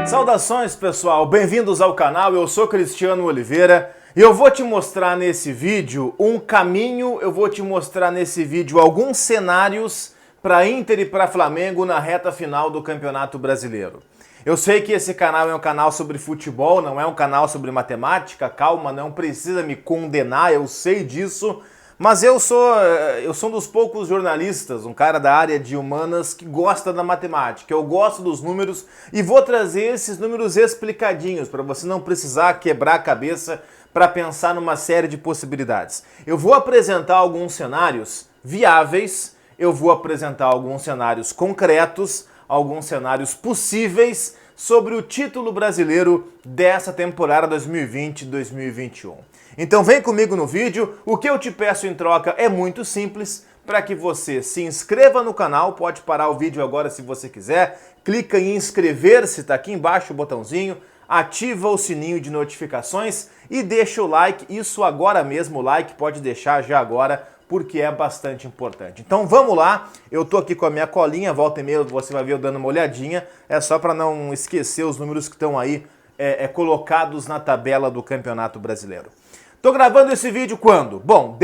Saudações, pessoal, bem-vindos ao canal. Eu sou Cristiano Oliveira e eu vou te mostrar nesse vídeo um caminho, eu vou te mostrar nesse vídeo alguns cenários para Inter e para Flamengo na reta final do Campeonato Brasileiro. Eu sei que esse canal é um canal sobre futebol, não é um canal sobre matemática, calma, não precisa me condenar, eu sei disso, mas eu sou um dos poucos jornalistas, um cara da área de humanas que gosta da matemática. Eu gosto dos números e vou trazer esses números explicadinhos para você não precisar quebrar a cabeça para pensar numa série de possibilidades. Eu vou apresentar alguns cenários viáveis, eu vou apresentar alguns cenários concretos, alguns cenários possíveis sobre o título brasileiro dessa temporada 2020-2021. Então vem comigo no vídeo, o que eu te peço em troca é muito simples, para que você se inscreva no canal, pode parar o vídeo agora se você quiser, clica em inscrever-se, tá aqui embaixo o botãozinho, ativa o sininho de notificações e deixa o like, isso agora mesmo, o like pode deixar já agora, porque é bastante importante. Então vamos lá, eu tô aqui com a minha colinha, volta e meia você vai ver eu dando uma olhadinha, é só para não esquecer os números que estão aí colocados na tabela do Campeonato Brasileiro. Tô gravando esse vídeo quando? Bom,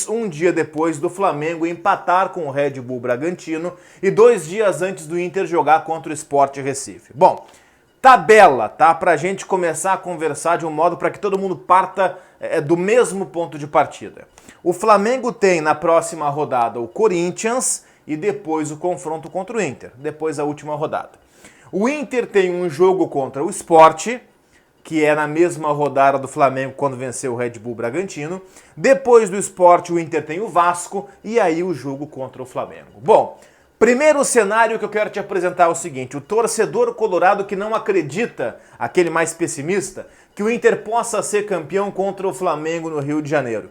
um dia depois do Flamengo empatar com o Red Bull Bragantino e 2 dias antes do Inter jogar contra o Sport Recife. Bom, tabela, tá? Pra gente começar a conversar de um modo para que todo mundo parta do mesmo ponto de partida. O Flamengo tem na próxima rodada o Corinthians e depois o confronto contra o Inter, depois a última rodada. O Inter tem um jogo contra o Sport, que é na mesma rodada do Flamengo quando venceu o Red Bull Bragantino. Depois do Sport, o Inter tem o Vasco e aí o jogo contra o Flamengo. Bom, primeiro cenário que eu quero te apresentar é o seguinte, o torcedor colorado que não acredita, aquele mais pessimista, que o Inter possa ser campeão contra o Flamengo no Rio de Janeiro.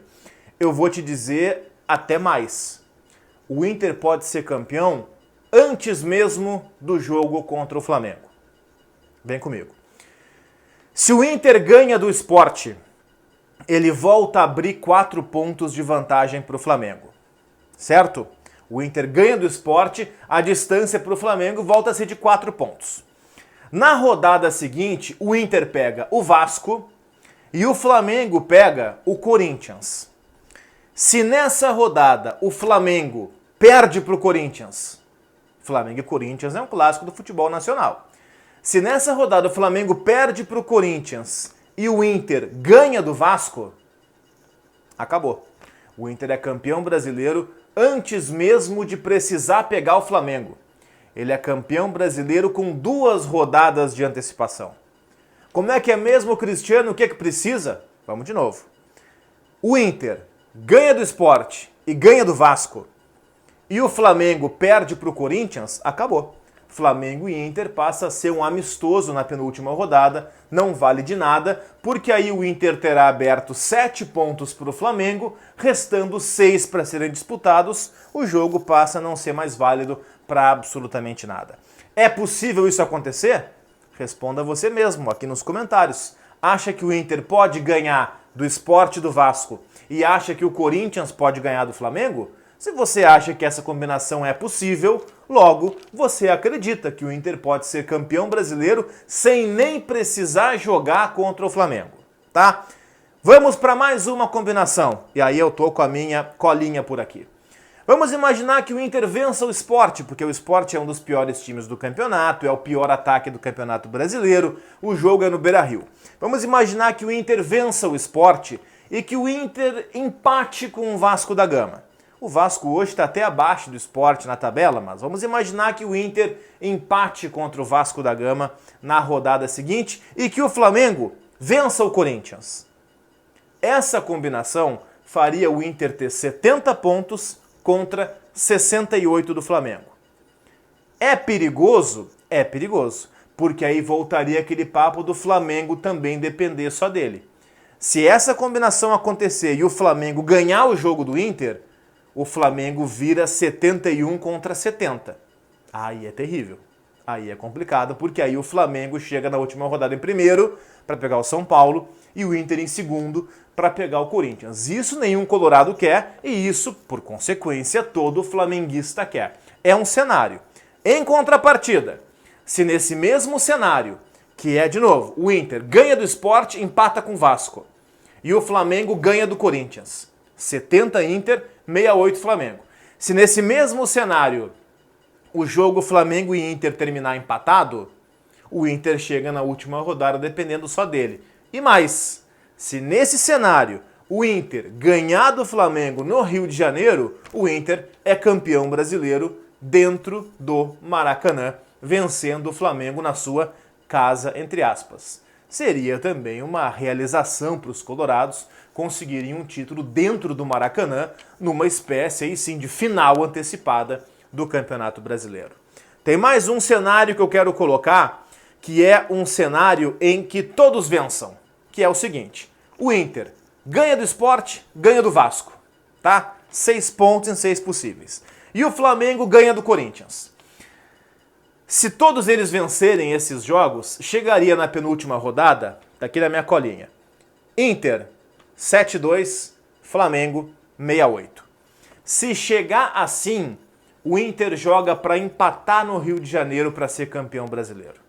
Eu vou te dizer até mais. O Inter pode ser campeão antes mesmo do jogo contra o Flamengo. Vem comigo. Se o Inter ganha do Sport, ele volta a abrir 4 pontos de vantagem para o Flamengo, certo? O Inter ganha do Sport, a distância para o Flamengo volta a ser de 4 pontos. Na rodada seguinte, o Inter pega o Vasco e o Flamengo pega o Corinthians. Se nessa rodada o Flamengo perde para o Corinthians, Flamengo e Corinthians é um clássico do futebol nacional. Se nessa rodada o Flamengo perde para o Corinthians e o Inter ganha do Vasco, acabou. O Inter é campeão brasileiro antes mesmo de precisar pegar o Flamengo. Ele é campeão brasileiro com 2 rodadas de antecipação. Como é que é mesmo, Cristiano? O que é que precisa? Vamos de novo. O Inter ganha do Sport e ganha do Vasco e o Flamengo perde para o Corinthians, acabou. Flamengo e Inter passa a ser um amistoso na penúltima rodada, não vale de nada, porque aí o Inter terá aberto 7 pontos para o Flamengo, restando 6 para serem disputados, o jogo passa a não ser mais válido para absolutamente nada. É possível isso acontecer? Responda você mesmo aqui nos comentários. Acha que o Inter pode ganhar do Sport e do Vasco e acha que o Corinthians pode ganhar do Flamengo? Se você acha que essa combinação é possível, logo você acredita que o Inter pode ser campeão brasileiro sem nem precisar jogar contra o Flamengo, tá? Vamos para mais uma combinação, e aí eu tô com a minha colinha por aqui. Vamos imaginar que o Inter vença o Sport, porque o Sport é um dos piores times do campeonato, é o pior ataque do Campeonato Brasileiro, o jogo é no Beira-Rio. Vamos imaginar que o Inter vença o Sport e que o Inter empate com o Vasco da Gama. O Vasco hoje está até abaixo do Sport na tabela, mas vamos imaginar que o Inter empate contra o Vasco da Gama na rodada seguinte e que o Flamengo vença o Corinthians. Essa combinação faria o Inter ter 70 pontos contra 68 do Flamengo. É perigoso? É perigoso, porque aí voltaria aquele papo do Flamengo também depender só dele. Se essa combinação acontecer e o Flamengo ganhar o jogo do Inter, o Flamengo vira 71 contra 70. Aí é terrível. Aí é complicado, porque aí o Flamengo chega na última rodada em primeiro para pegar o São Paulo e o Inter em segundo para pegar o Corinthians. Isso nenhum colorado quer e isso, por consequência, todo flamenguista quer. É um cenário. Em contrapartida, se nesse mesmo cenário que é, de novo, o Inter ganha do Sport, empata com o Vasco. E o Flamengo ganha do Corinthians. 70 Inter, 68 Flamengo. Se nesse mesmo cenário o jogo Flamengo e Inter terminar empatado, o Inter chega na última rodada dependendo só dele. E mais, se nesse cenário o Inter ganhar do Flamengo no Rio de Janeiro, o Inter é campeão brasileiro dentro do Maracanã, vencendo o Flamengo na sua casa, entre aspas. Seria também uma realização para os colorados conseguirem um título dentro do Maracanã, numa espécie aí sim de final antecipada do Campeonato Brasileiro. Tem mais um cenário que eu quero colocar, que é um cenário em que todos vençam, que é o seguinte: o Inter ganha do Sport, ganha do Vasco, tá? 6 pontos em 6 possíveis. E o Flamengo ganha do Corinthians. Se todos eles vencerem esses jogos, chegaria na penúltima rodada, daqui na minha colinha, Inter 7-2, Flamengo 68. Se chegar assim, o Inter joga para empatar no Rio de Janeiro para ser campeão brasileiro.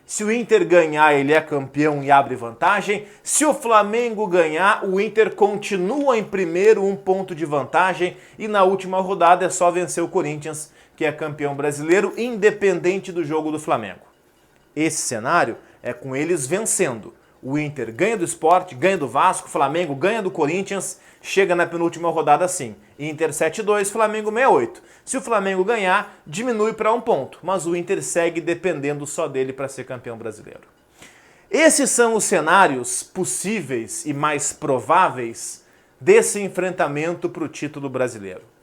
Se o Inter ganhar, ele é campeão e abre vantagem. Se o Flamengo ganhar, o Inter continua em primeiro, 1 ponto de vantagem. E na última rodada é só vencer o Corinthians, que é campeão brasileiro, independente do jogo do Flamengo. Esse cenário é com eles vencendo. O Inter ganha do Sport, ganha do Vasco, Flamengo ganha do Corinthians, chega na penúltima rodada assim. Inter 7-2, Flamengo 68. Se o Flamengo ganhar, diminui para 1 ponto, mas o Inter segue dependendo só dele para ser campeão brasileiro. Esses são os cenários possíveis e mais prováveis desse enfrentamento para o título brasileiro.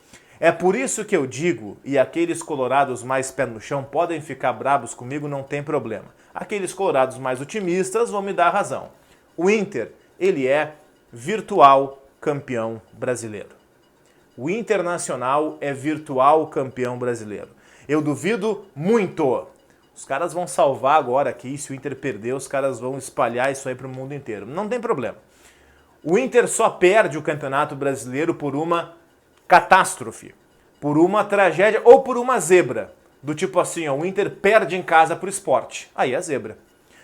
É por isso que eu digo, e aqueles colorados mais pé no chão podem ficar bravos comigo, não tem problema. Aqueles colorados mais otimistas vão me dar razão. O Inter, ele é virtual campeão brasileiro. O Internacional é virtual campeão brasileiro. Eu duvido muito. Os caras vão salvar agora aqui, se o Inter perder, os caras vão espalhar isso aí para o mundo inteiro. Não tem problema. O Inter só perde o Campeonato Brasileiro por uma catástrofe, por uma tragédia ou por uma zebra. Do tipo assim, ó, o Inter perde em casa pro Sport. Aí é zebra.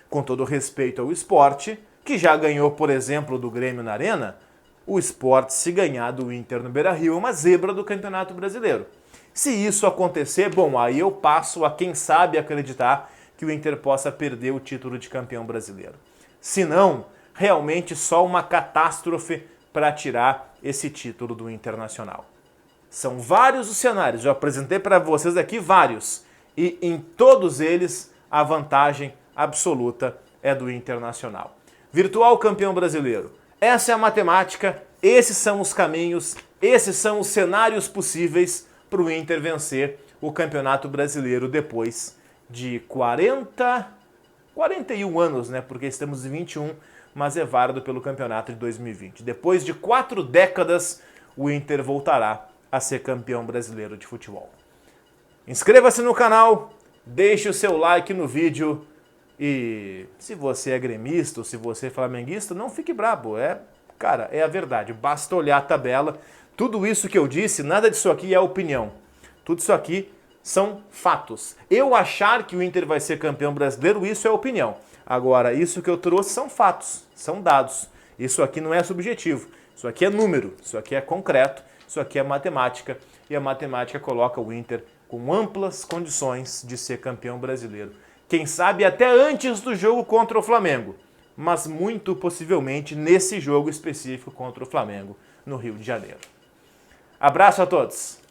Com todo respeito ao Sport, que já ganhou, por exemplo, do Grêmio na Arena, o Sport, se ganhar do Inter no Beira-Rio, é uma zebra do Campeonato Brasileiro. Se isso acontecer, bom, aí eu passo a, quem sabe, acreditar que o Inter possa perder o título de campeão brasileiro. Se não, realmente só uma catástrofe para tirar esse título do Internacional. São vários os cenários, eu apresentei para vocês aqui vários, e em todos eles a vantagem absoluta é do Internacional. Virtual campeão brasileiro. Essa é a matemática, esses são os caminhos, esses são os cenários possíveis para o Inter vencer o Campeonato Brasileiro depois de 41 anos, né? Porque estamos em 21, mas é válido pelo Campeonato de 2020. Depois de 4 décadas, o Inter voltará a ser campeão brasileiro de futebol. Inscreva-se no canal, deixe o seu like no vídeo e se você é gremista ou se você é flamenguista, não fique brabo, cara, é a verdade, basta olhar a tabela. Tudo isso que eu disse, nada disso aqui é opinião, tudo isso aqui são fatos. Eu achar que o Inter vai ser campeão brasileiro, isso é opinião. Agora, isso que eu trouxe são fatos, são dados. Isso aqui não é subjetivo, isso aqui é número, isso aqui é concreto, isso aqui é matemática, e a matemática coloca o Inter com amplas condições de ser campeão brasileiro. Quem sabe até antes do jogo contra o Flamengo, mas muito possivelmente nesse jogo específico contra o Flamengo no Rio de Janeiro. Abraço a todos!